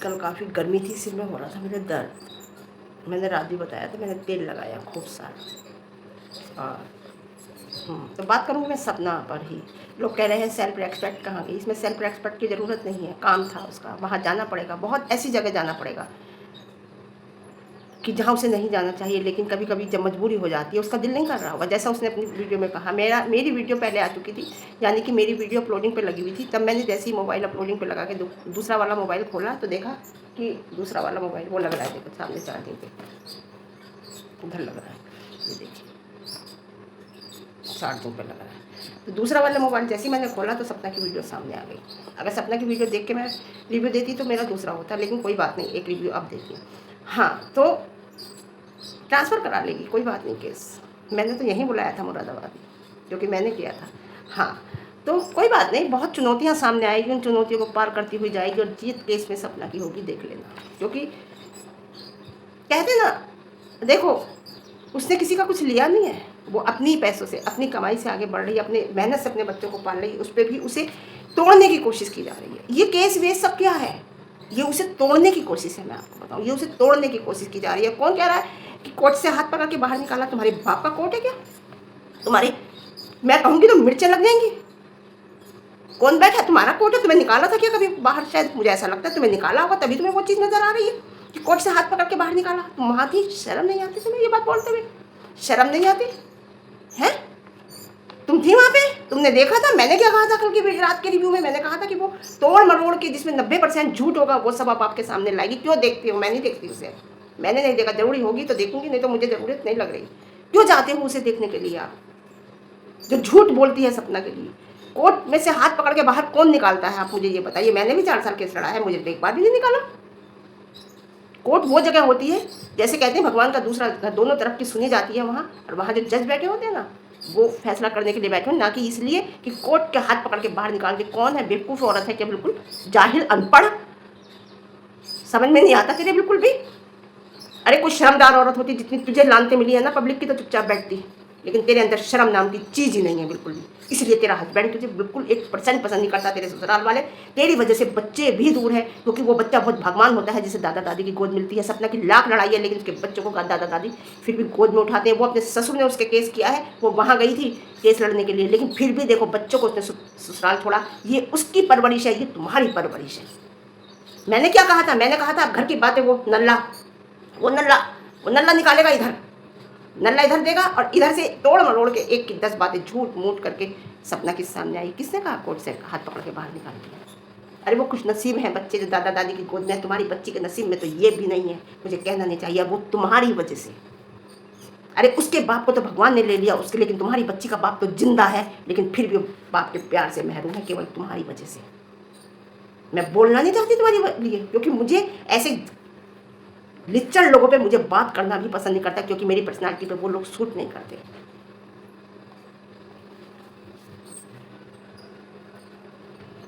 कल काफ़ी गर्मी थी, सिर में हो रहा था मेरे दर्द। मैंने रात भी बताया था, मैंने तेल लगाया खूब सारा। और तो बात करूँगी मैं सपना पर ही। लोग कह रहे हैं सेल्फ रेस्पेक्ट कहाँ गई। इसमें सेल्फ रेस्पेक्ट की ज़रूरत नहीं है, काम था उसका, वहाँ जाना पड़ेगा, बहुत ऐसी जगह जाना पड़ेगा कि जहाँ उसे नहीं जाना चाहिए, लेकिन कभी कभी जब मजबूरी हो जाती है, उसका दिल नहीं कर रहा होगा। जैसा उसने अपनी वीडियो में कहा, मेरी वीडियो पहले आ चुकी थी, यानी कि मेरी वीडियो अपलोडिंग पे लगी हुई थी। तब मैंने जैसे ही मोबाइल अपलोडिंग पे लगा के दूसरा वाला मोबाइल खोला तो देखा कि दूसरा वाला मोबाइल वो लग रहा है, देखो सामने चार्जिंग पे उधर लग रहा है, ये देखिए चार्जिंग पे लग रहा है। तो दूसरा वाला मोबाइल जैसे ही मैंने खोला तो सपना की वीडियो सामने आ गई। अगर सपना की वीडियो देख के मैं रिव्यू देती तो मेरा दूसरा होता, लेकिन कोई बात नहीं, एक रिव्यू अब देती हूँ। हाँ, तो ट्रांसफ़र करा लेगी, कोई बात नहीं केस। मैंने तो यहीं बुलाया था मुरादाबाद, जो कि मैंने किया था। हाँ, तो कोई बात नहीं, बहुत चुनौतियाँ सामने आएगी, उन चुनौतियों को पार करती हुई जाएगी और जीत केस में सपना की होगी, देख लेना। क्योंकि कहते ना, देखो उसने किसी का कुछ लिया नहीं है, वो अपनी पैसों से, अपनी कमाई से आगे बढ़ रही है, अपने मेहनत से अपने बच्चों को पाल रही है। उस पर भी उसे तोड़ने की कोशिश की जा रही है। ये केस वेस सब क्या है, ये उसे तोड़ने की कोशिश है। मैं आपको बताऊँ, ये उसे तोड़ने की कोशिश की जा रही है। कौन कह रहा है कि कोर्ट से हाथ पकड़ के बाहर निकाला? तुम्हारे बाप का कोर्ट है क्या? तुम्हारी, मैं कहूँगी तो मिर्चें लग जाएंगी। कौन बैठा? तुम्हारा कोर्ट है, तुम्हें निकाला था क्या कभी बाहर? शायद मुझे ऐसा लगता है तुम्हें निकाला होगा, तभी तुम्हें वो चीज़ नजर आ रही है कि कोर्ट से हाथ पकड़ के बाहर निकाला। तुम वहाँ थी, शर्म नहीं आती तुम्हें ये बात बोलते हुए? शर्म नहीं आती है? तुम थी वहाँ पे, तुमने देखा था। मैंने क्या कहा था कल की रात के रिव्यू में? मैंने कहा था कि वो तोड़ मरोड़ के जिसमें 90% झूठ होगा वो सब आप आपके सामने लाएगी। क्यों देखती हो? मैं नहीं देखती उसे, मैंने नहीं देखा। जरूरी होगी तो देखूंगी, नहीं तो मुझे ज़रूरत नहीं लग रही। क्यों जाते हो उसे देखने के लिए आप, जो झूठ बोलती है सपना के लिए? कोर्ट में से हाथ पकड़ के बाहर कौन निकालता है, आप मुझे ये बताइए। मैंने भी 4 साल केस लड़ा है, मुझे एक बार भी नहीं निकाला। कोर्ट वो जगह होती है, जैसे कहते हैं भगवान का दूसरा घर, दोनों तरफ की सुनी जाती है वहाँ। और वहाँ जो जज बैठे होते हैं ना, वो फैसला करने के लिए बैठे हो, ना कि इसलिए कि कोर्ट के हाथ पकड़ के बाहर निकाल के। कौन है? बेवकूफ़ औरत है क्या? बिल्कुल जाहिल, अनपढ़, समझ में नहीं आता तेरे बिल्कुल भी। अरे कोई शर्मदार औरत होती, जितनी तुझे लानते मिली है ना पब्लिक की, तो चुपचाप बैठती। लेकिन तेरे अंदर शर्म नाम की चीज़ ही नहीं है बिल्कुल भी। इसलिए तेरा हस्बैंड तुझे बिल्कुल 1% पसंद नहीं करता, तेरे ससुराल वाले। तेरी वजह से बच्चे भी दूर है, क्योंकि वो बच्चा बहुत भगवान होता है जिसे दादा दादी की गोद मिलती है। सपना की लाख लड़ाई है, लेकिन उसके बच्चों को दादा दादी फिर भी गोद में उठाते हैं। वो अपने ससुर ने उसके केस किया है, वो वहाँ गई थी केस लड़ने के लिए, लेकिन फिर भी देखो बच्चों को उसने ससुराल छोड़ा। ये उसकी परवरिश है, ये तुम्हारी परवरिश है। मैंने क्या कहा था? मैंने कहा था घर की बातें, वो नल्ला वो नल्ला निकालेगा इधर, नल्ला इधर देगा, और इधर से तोड़ मरोड़ के 1 की 10 बातें झूठ मूठ करके सपना के सामने आई। किसने कहा कोर्ट से हाथ पकड़ के बाहर निकाल दिया? अरे वो कुछ नसीब है बच्चे जो दादा दादी की गोद में है। तुम्हारी बच्ची के नसीब में तो ये भी नहीं है, मुझे कहना नहीं चाहिए, वो तुम्हारी वजह से। अरे उसके बाप को तो भगवान ने ले लिया उसके, लेकिन तुम्हारी बच्ची का बाप तो जिंदा है, लेकिन फिर भी बाप के प्यार से महरूम है, केवल तुम्हारी वजह से। मैं बोलना नहीं चाहती तुम्हारे लिए, क्योंकि मुझे ऐसे लिच्चड़ लोगों पे मुझे बात करना भी पसंद नहीं करता, क्योंकि मेरी पर्सनालिटी पे वो लोग सूट नहीं करते।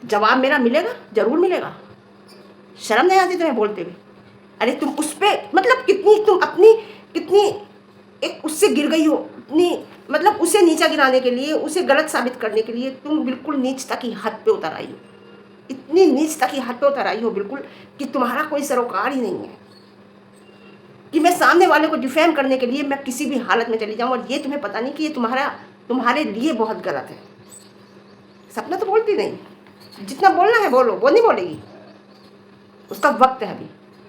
जवाब मेरा मिलेगा, जरूर मिलेगा। शर्म नहीं आती तुम्हें बोलते हुए? अरे तुम उस पर मतलब कितनी, तुम अपनी कितनी एक उससे गिर गई हो, इतनी मतलब उसे नीचा गिराने के लिए, उसे गलत साबित करने के लिए तुम बिल्कुल नीचता की हद पे उतर आई हो। इतनी नीचता की हद पे उतर आई हो बिल्कुल, कि तुम्हारा कोई सरोकार ही नहीं है, कि मैं सामने वाले को डिफेम करने के लिए मैं किसी भी हालत में चली जाऊं। और ये तुम्हें पता नहीं कि ये तुम्हारे लिए बहुत गलत है। सपना तो बोलती नहीं, जितना बोलना है बोलो, वो नहीं बोलेगी, उसका वक्त है अभी,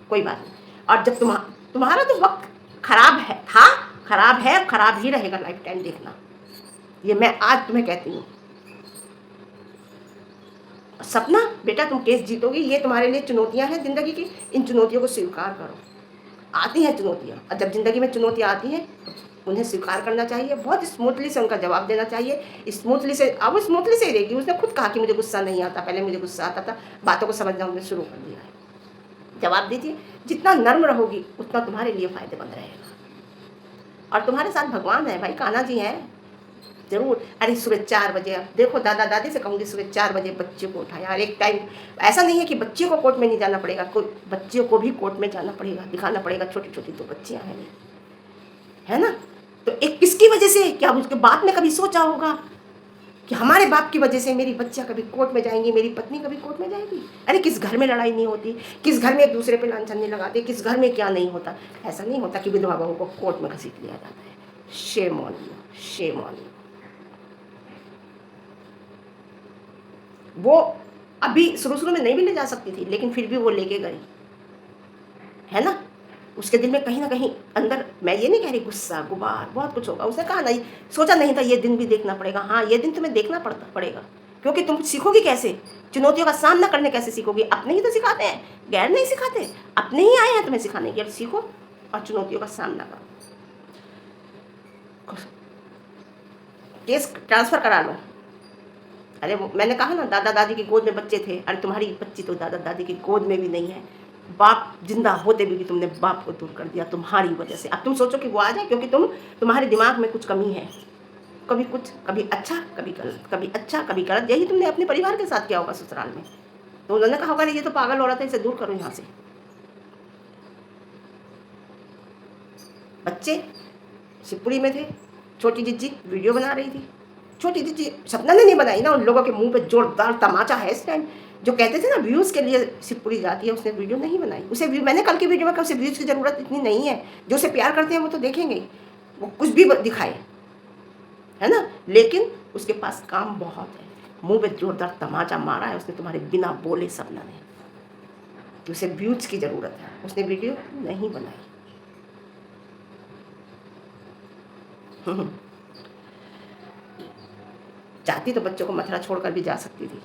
कोई बात नहीं। और जब तुम्हारा तो वक्त खराब है, था, खराब है, खराब ही रहेगा लाइफ टाइम, देखना। ये मैं आज तुम्हें कहती हूँ। सपना बेटा, तुम केस जीतोगी, ये तुम्हारे लिए चुनौतियां हैं जिंदगी की, इन चुनौतियों को स्वीकार करो। आती हैं चुनौतियाँ, और जब जिंदगी में चुनौतियाँ आती हैं उन्हें स्वीकार करना चाहिए, बहुत स्मूथली से उनका जवाब देना चाहिए। स्मूथली से, अब वो स्मूथली से ही रहेगी। उसने खुद कहा कि मुझे गुस्सा नहीं आता, पहले मुझे गुस्सा आता था, बातों को समझना उसने शुरू कर दिया है। जवाब दीजिए, जितना नर्म रहोगी उतना तुम्हारे लिए फायदेमंद रहेगा। और तुम्हारे साथ भगवान है भाई, कान्हा जी हैं जरूर। अरे सुबह 4 बजे, अब देखो दादा दादी से कहूँगी सुबह 4 बजे बच्चे को उठाया। और एक टाइम ऐसा नहीं है कि बच्चे को कोर्ट में नहीं जाना पड़ेगा, कोई बच्चे को भी कोर्ट में जाना पड़ेगा, दिखाना पड़ेगा। छोटी छोटी 2 बच्चियाँ हैं, है ना? तो एक किसकी वजह से, क्या उसके बाप ने कभी सोचा होगा कि हमारे बाप की वजह से मेरी बच्चियाँ कभी कोर्ट में जाएंगी, मेरी पत्नी कभी कोर्ट में जाएगी। अरे किस घर में लड़ाई नहीं होती, किस घर में एक दूसरे पे लांछन नहीं लगाते, किस घर में क्या नहीं होता। ऐसा नहीं होता कि विधवा बहू को कोर्ट में घसीट लिया जाता है। Shame on you, shame on you. वो अभी शुरू में नहीं भी ले जा सकती थी, लेकिन फिर भी वो लेके गई, है ना। उसके दिल में कहीं ना कहीं अंदर, मैं ये नहीं कह रही गुस्सा गुबार बहुत कुछ होगा। उसने कहा नहीं, सोचा नहीं था ये दिन भी देखना पड़ेगा। हाँ, ये दिन तुम्हें देखना पड़ेगा, क्योंकि तुम सीखोगी कैसे, चुनौतियों का सामना करने कैसे सीखोगी। अपने ही तो सिखाते हैं, गैर नहीं सिखाते, अपने ही आए हैं तुम्हें सिखाने की। अब सीखो और चुनौतियों का सामना करो। केस ट्रांसफर करा लो। अरे वो मैंने कहा ना, दादा दादी की गोद में बच्चे थे। अरे तुम्हारी बच्ची तो दादा दादी की गोद में भी नहीं है, बाप जिंदा होते भी तुमने बाप को दूर कर दिया तुम्हारी वजह से। अब तुम सोचो कि वो आ जाए, क्योंकि तुम्हारे दिमाग में कुछ कमी है, कभी कुछ, कभी अच्छा कभी गलत, कभी अच्छा कभी गलत। यही तुमने अपने परिवार के साथ किया होगा ससुराल में। तो उन्होंने कहा होगा ये तो पागल हो रहा था, इसे दूर करो यहाँ से। बच्चे शिवपुरी में थे, छोटी जिज्जी वीडियो बना रही थी। छोटी जिज्जी सपना ने नहीं बनाई ना, उन लोगों के मुंह पे जोरदार तमाचा है इस टाइम। जो कहते थे ना व्यूज़ के लिए शिवपुरी जाती है, उसने वीडियो नहीं बनाई। उसे मैंने कल की वीडियो में कहा उसे व्यूज़ की ज़रूरत इतनी नहीं है। जो उसे प्यार करते हैं वो तो देखेंगे, वो कुछ भी दिखाए, है ना। लेकिन उसके पास काम बहुत है। मुंह पे जोरदार तमाचा मारा है उसने तुम्हारे बिना बोले सपना ने, कि उसे व्यूज़ की ज़रूरत है। उसने वीडियो नहीं बनाई। चाहती तो बच्चों को मथुरा छोड़कर भी जा सकती थी।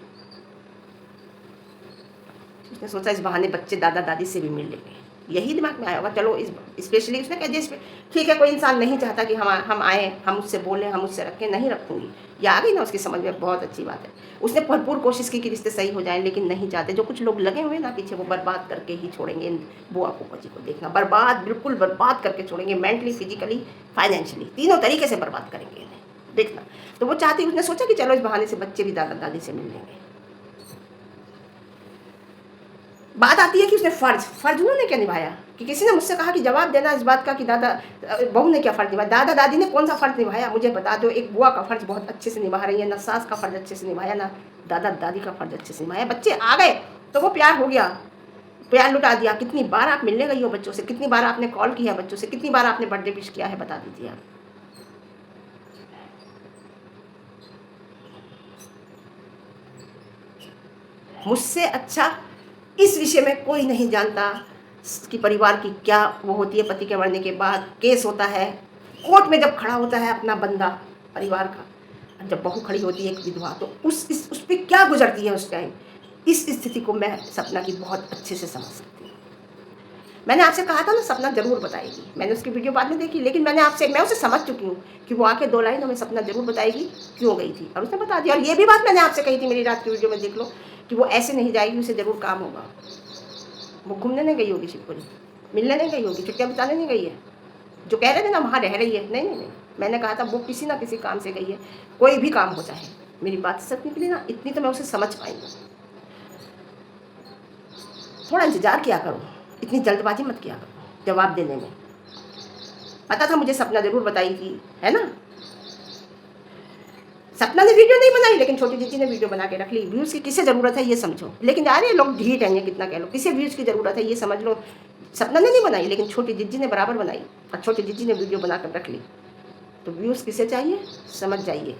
उसने सोचा इस बहाने बच्चे दादा दादी से भी मिल लेंगे, यही दिमाग में आया होगा। चलो इस स्पेशली उसने कहा जिस ठीक है, कोई इंसान नहीं चाहता कि हम आए, हम उससे बोलें, हम उससे रखें, नहीं रखूँगी। ये आ गई ना उसकी समझ में, बहुत अच्छी बात है। उसने भरपूर कोशिश की कि रिश्ते सही हो जाएं, लेकिन नहीं चाहते। जो कुछ लोग लगे हुए ना पीछे, वो बर्बाद करके ही छोड़ेंगे। बुआ फूफा जी को देखना, बर्बाद, बिल्कुल बर्बाद करके छोड़ेंगे। मेंटली, फिजिकली, फाइनेंशियली, तीनों तरीके से बर्बाद करेंगे इन्हें, देखना। तो वो चाहती, उसने सोचा कि चलो इस बहाने से बच्चे भी दादा दादी से मिल लेंगे। बात आती है कि उसने फर्ज उन्होंने क्या निभाया। कि किसी ने मुझसे कहा कि जवाब देना इस बात का कि दादा बहू ने क्या फ़र्ज़ निभाया, दादा दादी ने कौन सा फ़र्ज़ निभाया, मुझे बता दो। एक बुआ का फ़र्ज़ बहुत अच्छे से निभा रही है, ना सास का फ़र्ज़ अच्छे से निभाया, ना दादा दादी का फ़र्ज़ अच्छे से निभाया। बच्चे आ गए तो वो प्यार हो गया, प्यार लुटा दिया। कितनी बार आप मिलने गई हो बच्चों से, कितनी बार आपने कॉल किया बच्चों से, कितनी बार आपने बर्थडे विश किया है, बता दीजिए आप। मुझसे अच्छा इस विषय में कोई नहीं जानता कि परिवार की क्या वो होती है। पति के मरने के बाद केस होता है, कोर्ट में जब खड़ा होता है अपना बंदा परिवार का, जब बहू खड़ी होती है एक विधवा, तो उस पर क्या गुजरती है उस टाइम। इस स्थिति को मैं सपना की बहुत अच्छे से समझ सकती हूँ। मैंने आपसे कहा था ना सपना ज़रूर बताएगी। मैंने उसकी वीडियो बाद में देखी, लेकिन मैं उसे समझ चुकी हूँ कि वो आके 2 लाइनों में सपना ज़रूर बताएगी क्यों गई थी, और उसने बता दिया। और ये भी बात मैंने आपसे कही थी मेरी रात की वीडियो में, देख लो, कि वो ऐसे नहीं जाएगी, उसे ज़रूर काम होगा। वो घूमने नहीं गई होगी शिवपुरी, मिलने नहीं गई होगी, छुट्टियाँ बिताने नहीं गई है। जो कह रहे थे ना वहाँ रह रही है, नहीं नहीं नहीं, मैंने कहा था वो किसी ना किसी काम से गई है। कोई भी काम हो चाहे, मेरी बात सच निकली ना, इतनी तो मैं उसे समझ पाई। थोड़ा इंतजार किया करो, इतनी जल्दबाजी मत किया करो जवाब देने में। पता था मुझे सपना ज़रूर बताई थी, है ना। सपना ने वीडियो नहीं बनाई, लेकिन छोटी जीजी ने वीडियो बना के रख ली। व्यूज़ की किसे ज़रूरत है ये समझो। लेकिन यार ये लोग ढीठ हैं, ये कितना कह लो, किसे व्यूज़ की ज़रूरत है ये समझ लो। सपना ने नहीं बनाई, लेकिन छोटी जीजी ने बराबर बनाई, और छोटी जीजी ने वीडियो बना कर रख ली। तो व्यूज़ किसे चाहिए समझ जाइए।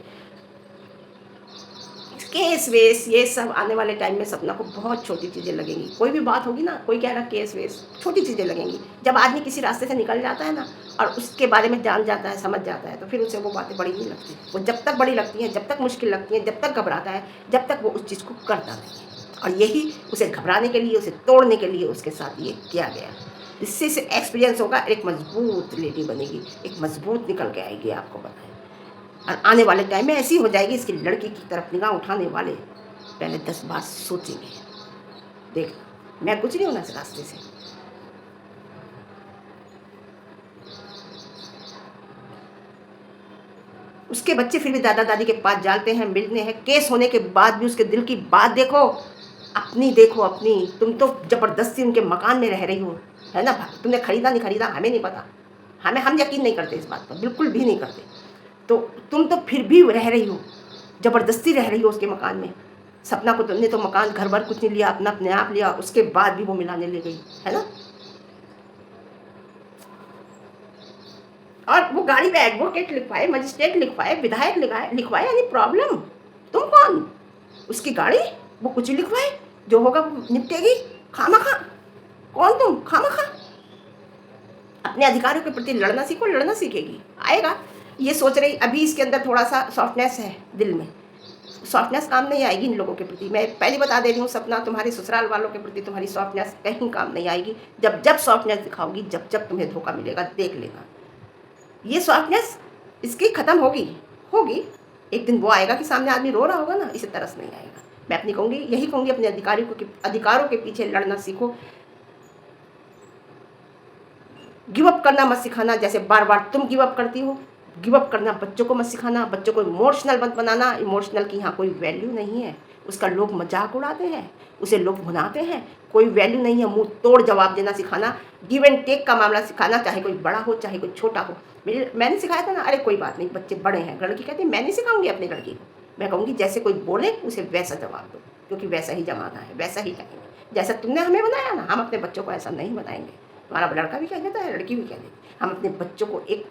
केस वेस ये सब आने वाले टाइम में सपना को बहुत छोटी चीज़ें लगेंगी। कोई भी बात होगी ना, कोई कह रहा केस वेस, छोटी चीज़ें लगेंगी। जब आदमी किसी रास्ते से निकल जाता है ना, और उसके बारे में जान जाता है, समझ जाता है, तो फिर उसे वो बातें बड़ी नहीं लगती। वो जब तक बड़ी लगती हैं, जब तक मुश्किल लगती हैं, जब तक घबराता है, जब तक वो उस चीज़ को करता नहीं है। और यही उसे घबराने के लिए, उसे तोड़ने के लिए उसके साथ ये किया गया। इससे एक्सपीरियंस होगा, एक मजबूत लेडी बनेगी, एक मजबूत निकल के आएगी, आपको बताएं। और आने वाले टाइम में ऐसी हो जाएगी, इसकी लड़की की तरफ निगाह उठाने वाले पहले 10 बार सोचेंगे। देख, मैं गुजरी हूँ ना इस रास्ते से। उसके बच्चे फिर भी दादा दादी के पास जाते हैं, मिलने हैं। केस होने के बाद भी उसके दिल की बात देखो, अपनी देखो अपनी। तुम तो ज़बरदस्ती उनके मकान में रह रही हो, है ना। तुमने खरीदा नहीं खरीदा हमें नहीं पता, हम यकीन नहीं करते इस बात पर, बिल्कुल भी नहीं करते। तो तुम तो फिर भी रह रही हो, ज़बरदस्ती रह रही हो उसके मकान में। सपना को तुमने तो मकान घर भर कुछ नहीं लिया, अपना अपने आप लिया, उसके बाद भी वो मिलाने ले गई, है ना। और वो गाड़ी पे एडवोकेट लिखवाए, मजिस्ट्रेट लिखवाए, विधायक लिखवाए, यानी प्रॉब्लम तुम कौन? उसकी गाड़ी, वो कुछ लिखवाए, जो होगा वो निपटेगी। खामखा कौन तुम? खामखा अपने अधिकारों के प्रति लड़ना सीखो, लड़ना सीखेगी, आएगा। ये सोच रही अभी इसके अंदर थोड़ा सा सॉफ्टनेस है दिल में, सॉफ्टनेस काम नहीं आएगी इन लोगों के प्रति। मैं पहले बता दे रही हूँ, सपना तुम्हारे ससुराल वालों के प्रति तुम्हारी सॉफ्टनेस कहीं काम नहीं आएगी। जब जब सॉफ्टनेस दिखाओगी, जब जब तुम्हें धोखा मिलेगा, देख लेना। ये सॉफ्टनेस इसकी ख़त्म होगी एक दिन। वो आएगा कि सामने आदमी रो रहा होगा ना, इसे तरस नहीं आएगा। मैं अपनी कहूँगी, यही कहूँगी, अपने अधिकारों के पीछे लड़ना सीखो। गिव अप करना मत सिखाना, जैसे बार बार तुम गिव अप करती हो। गिव अप करना बच्चों को मत सिखाना, बच्चों को इमोशनल मत बनाना। इमोशनल की यहाँ कोई वैल्यू नहीं है, उसका लोग मजाक उड़ाते हैं, उसे लोग भुनाते हैं, कोई वैल्यू नहीं है। मुंह तोड़ जवाब देना सिखाना, गिव एंड टेक का मामला सिखाना, चाहे कोई बड़ा हो चाहे कोई छोटा हो। मैंने सिखाया था ना, अरे कोई बात नहीं, बच्चे बड़े हैं। लड़की कहती है मैं नहीं सिखाऊंगी अपनी लड़की को, मैं कहूँगी जैसे कोई बोले उसे वैसा जवाब दो, क्योंकि वैसा ही जमाना है, वैसा ही कहेंगे। जैसा तुमने हमें बनाया ना, हम अपने बच्चों को ऐसा नहीं बनाएंगे। हमारा लड़का भी कह देता है, लड़की भी कह देती है, हम अपने बच्चों को एक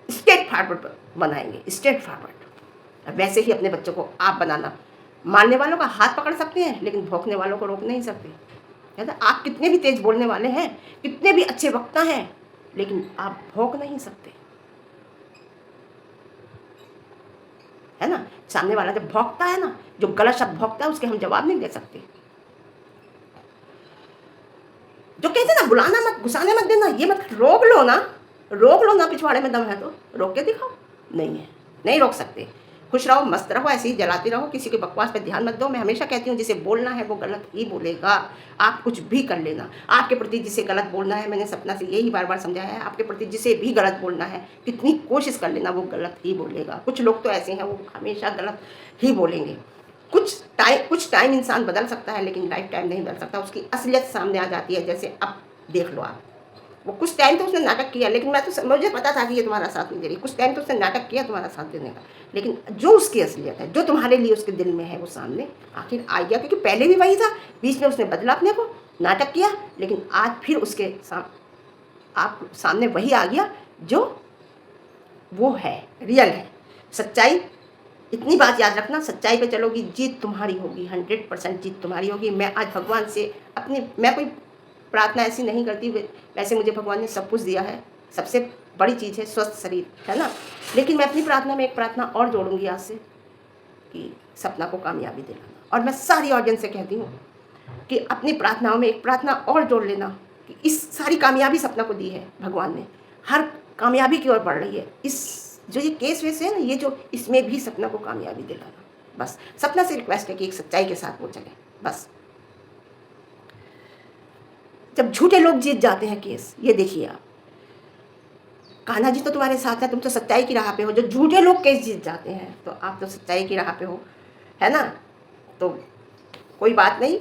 स्ट्रेट फॉरवर्ड बनाएंगे, स्ट्रेट फॉरवर्ड। वैसे ही अपने बच्चों को आप बनाना। मारने वालों का हाथ पकड़ सकते हैं, लेकिन भौंकने वालों को रोक नहीं सकते, है ना। आप कितने भी तेज बोलने वाले हैं, कितने भी अच्छे वक्ता हैं, लेकिन आप भौंक नहीं सकते, है ना। सामने वाला जब भौंकता है ना, जो गलत शब्द भौंकता है, उसके हम जवाब नहीं दे सकते। जो कहते हैं ना, बुलाना मत, गुस्साने मत देना, ये मत, रोक लो ना, पिछवाड़े में दम है तो रोक के दिखाओ। नहीं है, नहीं रोक सकते। खुश रहो, मस्त रहो, ऐसे ही जलाते रहो, किसी के बकवास पे ध्यान मत दो। मैं हमेशा कहती हूँ, जिसे बोलना है वो गलत ही बोलेगा। आप कुछ भी कर लेना, आपके प्रति जिसे गलत बोलना है, मैंने सपना से यही बार बार समझाया है, आपके प्रति जिसे भी गलत बोलना है, कितनी कोशिश कर लेना, वो गलत ही बोलेगा। कुछ लोग तो ऐसे हैं, वो हमेशा गलत ही बोलेंगे। कुछ टाइम इंसान बदल सकता है, लेकिन लाइफ टाइम नहीं बदल सकता। उसकी असलियत सामने आ जाती है। जैसे अब देख लो आप, वो कुछ टाइम तो उसने नाटक किया, लेकिन मुझे पता था कि ये तुम्हारा साथ नहीं दे रही। कुछ टाइम तो उसने नाटक किया तुम्हारा साथ देने का, लेकिन जो उसकी असलियत है, जो तुम्हारे लिए उसके दिल में है, वो सामने आखिर आ गया। क्योंकि पहले भी वही था, बीच में उसने बदला अपने को, नाटक किया, लेकिन आज फिर उसके आप सामने वही आ गया जो वो है, रियल है, सच्चाई। इतनी बात याद रखना, सच्चाई पे चलोगी, जीत तुम्हारी होगी, 100% जीत तुम्हारी होगी। मैं आज भगवान से मैं कोई प्रार्थना ऐसी नहीं करती, वैसे मुझे भगवान ने सब कुछ दिया है, सबसे बड़ी चीज़ है स्वस्थ शरीर, है ना। लेकिन मैं अपनी प्रार्थना में एक प्रार्थना और जोड़ूंगी आज से, कि सपना को कामयाबी दिलाना। और मैं सारी ऑडियंस से कहती हूँ कि अपनी प्रार्थनाओं में एक प्रार्थना और जोड़ लेना, कि इस सारी कामयाबी सपना को दी है भगवान ने, हर कामयाबी की ओर बढ़ रही है। इस जो ये केस वैसे है ना, ये जो, इसमें भी सपना को कामयाबी दिलाना। बस सपना से रिक्वेस्ट है कि एक सच्चाई के साथ वो चले। बस जब झूठे लोग जीत जाते हैं केस, ये देखिए आप, कान्हा जी तो तुम्हारे साथ है, तुम तो सच्चाई की राह पे हो। जो झूठे लोग केस जीत जाते हैं, तो आप तो सच्चाई की राह पे हो, है ना। तो कोई बात नहीं,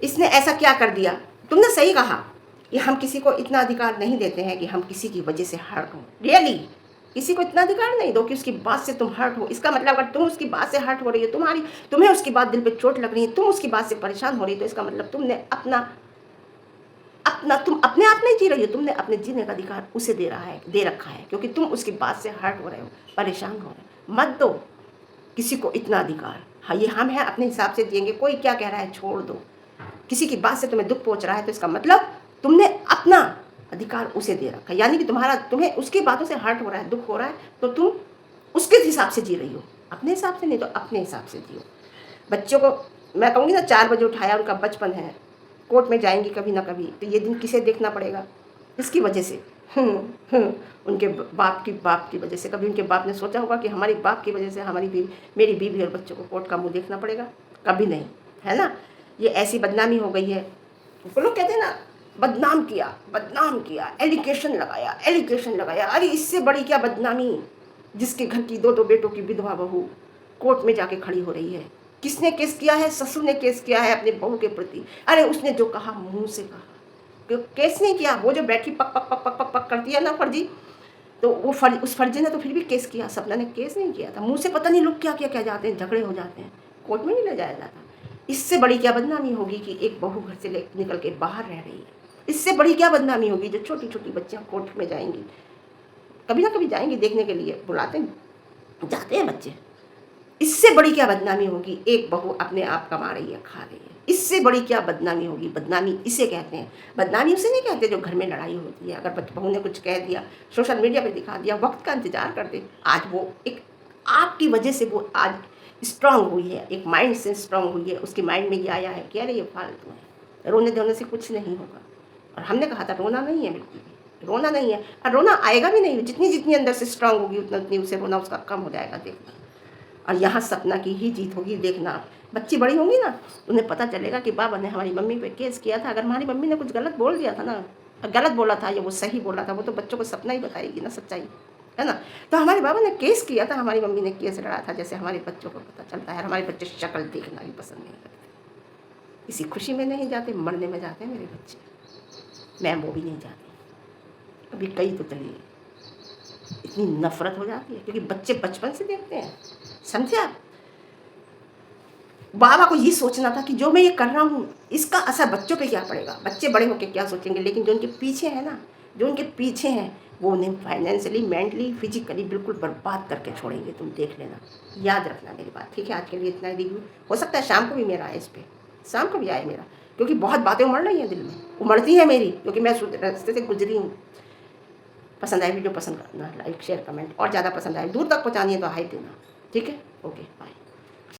इसने ऐसा क्या कर दिया। तुमने सही कहा कि हम किसी को इतना अधिकार नहीं देते हैं कि हम किसी की वजह से हर्ट हो। रियली किसी को इतना अधिकार नहीं दो कि उसकी बात से तुम हर्ट हो। इसका मतलब अगर तुम उसकी बात से हर्ट हो रही हो, तुम्हें उसकी बात दिल पे चोट लग रही है, तुम उसकी बात से परेशान हो रही हो, तो इसका मतलब तुमने तुम अपने आप नहीं जी रही हो, तुमने अपने जीने का अधिकार उसे दे रखा है, क्योंकि तुम उसकी बात से हर्ट हो रहे हो, परेशान हो रहे हो। मत दो किसी को इतना अधिकार। हाँ, ये हम हैं, अपने हिसाब से जिएंगे, कोई क्या कह रहा है छोड़ दो। किसी की बात से तुम्हें दुख पहुंच रहा है, तो इसका मतलब तुमने अपना अधिकार उसे दे रखा है। यानी कि तुम्हें उसकी बातों से हर्ट हो रहा है, दुख हो रहा है, तो तुम उसके हिसाब से जी रही हो, अपने हिसाब से नहीं, तो अपने हिसाब से जियो। बच्चों को मैं कहूँगी ना, 4 बजे उठाया, उनका बचपन है, कोर्ट में जाएंगी कभी ना कभी, तो ये दिन किसे देखना पड़ेगा, इसकी वजह से, उनके बाप की वजह से। कभी उनके बाप ने सोचा होगा कि हमारे बाप की वजह से मेरी बीवी और बच्चों को कोर्ट का मुंह देखना पड़ेगा? कभी नहीं, है ना। ये ऐसी बदनामी हो गई है। वो लोग कहते हैं ना, बदनाम किया, एलिगेशन लगाया। अरे इससे बड़ी क्या बदनामी, जिसके घर की 2 बेटों की विधवा बहू कोर्ट में जाके खड़ी हो रही है। किसने केस किया है? ससुर ने केस किया है अपने बहू के प्रति। अरे उसने जो कहा मुंह से कहा, केस नहीं किया। वो जो बैठी पक पक पक पक पक पक करती है ना फर्जी, तो वो उस फर्जी ने तो फिर भी केस किया, सपना ने केस नहीं किया था। मुँह से पता नहीं लोग क्या क्या कह जाते हैं, झगड़े हो जाते हैं, कोर्ट में नहीं ले जाया जाता। इससे बड़ी क्या बदनामी होगी कि एक बहू घर से निकल के बाहर रह रही है। इससे बड़ी क्या बदनामी होगी जो छोटी छोटी बच्चियाँ कोर्ट में जाएंगी, कभी ना कभी जाएंगी देखने के लिए, बुलाते हैं जाते हैं बच्चे। इससे बड़ी क्या बदनामी होगी, एक बहू अपने आप कमा रही है, खा रही है। इससे बड़ी क्या बदनामी होगी। बदनामी इसे कहते हैं। बदनामी उसे नहीं कहते जो घर में लड़ाई होती है। अगर बहू ने कुछ कह दिया, सोशल मीडिया पे दिखा दिया, वक्त का इंतजार कर दे, आज वो एक आपकी वजह से वो आज स्ट्रांग हुई है, एक माइंड से स्ट्रांग हुई है, उसके माइंड में ये आया है कि अरे ये फालतू है, रोने धोने से कुछ नहीं होगा। और हमने कहा था रोना नहीं है, बिल्कुल भी रोना नहीं है, और रोना आएगा भी नहीं। जितनी जितनी अंदर से स्ट्रांग होगी उतना उतनी उसे रोना उसका कम हो जाएगा, देखना। और यहाँ सपना की ही जीत होगी, देखना। बच्ची बड़ी होंगी ना, उन्हें पता चलेगा कि बाबा ने हमारी मम्मी पे केस किया था। अगर हमारी मम्मी ने कुछ गलत बोल दिया था ना, गलत बोला था या वो सही बोला था, वो तो बच्चों को सपना ही बताएगी ना, सच्चाई है ना। तो हमारे बाबा ने केस किया था, हमारी मम्मी ने केस लड़ा था, जैसे हमारे बच्चों को पता चलता है। हमारे बच्चे शक्ल देखना भी पसंद नहीं करते, इसी खुशी में नहीं जाते, मरने में जाते हैं मेरे बच्चे। मैं वो भी नहीं जाती, अभी कई तो चलिए। इतनी नफरत हो जाती है क्योंकि बच्चे बचपन से देखते हैं, समझे आप। बाबा को ये सोचना था कि जो मैं ये कर रहा हूँ इसका असर बच्चों पे क्या पड़ेगा, बच्चे बड़े होकर क्या सोचेंगे। लेकिन जो उनके पीछे है ना, जो उनके पीछे हैं, वो उन्हें फाइनेंशियली, मेंटली, फिजिकली बिल्कुल बर्बाद करके छोड़ेंगे। तुम देख लेना, याद रखना मेरी बात, ठीक है। आज के लिए इतना ही रिव्यू। हो सकता है शाम को भी मेरा आए इस पर, शाम को भी आए मेरा, क्योंकि बहुत बातें उमड़ रही हैं दिल में, उमड़ती है मेरी, क्योंकि मैं रास्ते से गुजरी हूँ। पसंद आए वीडियो, पसंद करना, लाइक शेयर कमेंट, और ज़्यादा पसंद आए दूर तक पहुँचानी है तो हाइप देना, ठीक है। Okay bye.